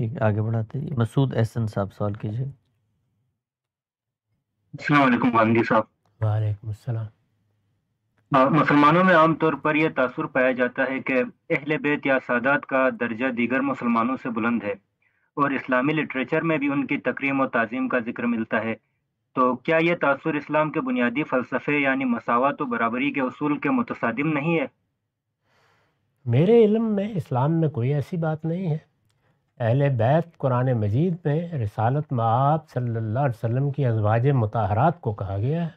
ٹھیک ہے، آگے بڑھاتے ہیں۔ مسعود احسن صاحب سوال کیجیے۔ السلام علیکم غامدی صاحب۔ وعلیکم السلام۔ مسلمانوں میں عام طور پر یہ تاثر پایا جاتا ہے کہ اہل بیت یا سادات کا درجہ دیگر مسلمانوں سے بلند ہے، اور اسلامی لٹریچر میں بھی ان کی تکریم و تعظیم کا ذکر ملتا ہے۔ تو کیا یہ تاثر اسلام کے بنیادی فلسفے یعنی مساوات و برابری کے اصول کے متصادم نہیں ہے؟ میرے علم میں اسلام میں کوئی ایسی بات نہیں ہے۔ اہل بیت قرآن مجید میں رسالت مآب صلی اللہ علیہ وسلم کی ازواج مطہرات کو کہا گیا ہے۔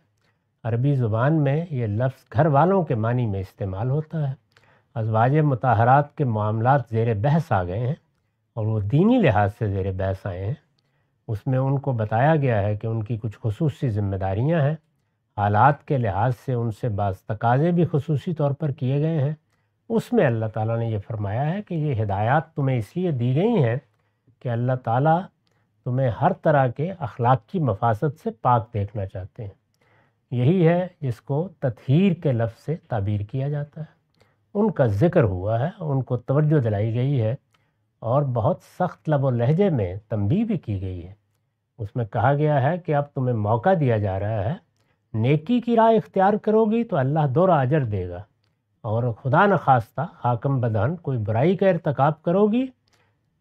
عربی زبان میں یہ لفظ گھر والوں کے معنی میں استعمال ہوتا ہے۔ ازواج مطہرات کے معاملات زیر بحث آ گئے ہیں، اور وہ دینی لحاظ سے زیر بحث آئے ہیں۔ اس میں ان کو بتایا گیا ہے کہ ان کی کچھ خصوصی ذمہ داریاں ہیں، حالات کے لحاظ سے ان سے بعض تقاضے بھی خصوصی طور پر کیے گئے ہیں۔ اس میں اللہ تعالیٰ نے یہ فرمایا ہے کہ یہ ہدایات تمہیں اس لیے دی گئی ہیں کہ اللہ تعالیٰ تمہیں ہر طرح کے اخلاقی مفاسد سے پاک دیکھنا چاہتے ہیں۔ یہی ہے جس کو تطہیر کے لفظ سے تعبیر کیا جاتا ہے۔ ان کا ذکر ہوا ہے، ان کو توجہ دلائی گئی ہے، اور بہت سخت لب و لہجے میں تنبیہ بھی کی گئی ہے۔ اس میں کہا گیا ہے کہ اب تمہیں موقع دیا جا رہا ہے، نیکی کی راہ اختیار کرو گی تو اللہ دوہرا اجر دے گا، اور خدا نخواستہ حاکم بدہن کوئی برائی کا ارتکاب کرو گی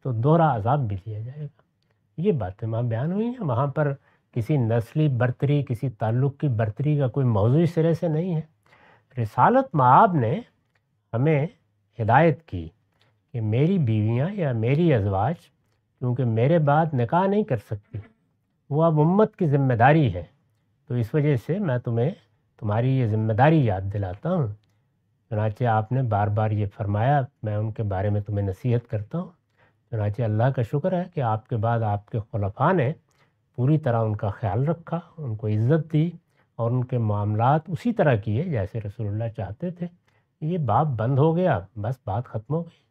تو دوہرا عذاب بھی دیا جائے گا۔ یہ باتیں وہاں بیان ہوئی ہیں۔ وہاں پر کسی نسلی برتری، کسی تعلق کی برتری کا کوئی موضوع سرے سے نہیں ہے۔ رسالت مآب نے ہمیں ہدایت کی کہ میری بیویاں یا میری ازواج کیونکہ میرے بعد نکاح نہیں کر سکتی، وہ اب امت کی ذمہ داری ہے، تو اس وجہ سے میں تمہیں تمہاری یہ ذمہ داری یاد دلاتا ہوں۔ چنانچہ آپ نے بار بار یہ فرمایا میں ان کے بارے میں تمہیں نصیحت کرتا ہوں۔ چنانچہ اللہ کا شکر ہے کہ آپ کے بعد آپ کے خلفاء نے پوری طرح ان کا خیال رکھا، ان کو عزت دی، اور ان کے معاملات اسی طرح کیے جیسے رسول اللہ چاہتے تھے۔ یہ باب بند ہو گیا، بس بات ختم ہو گئی۔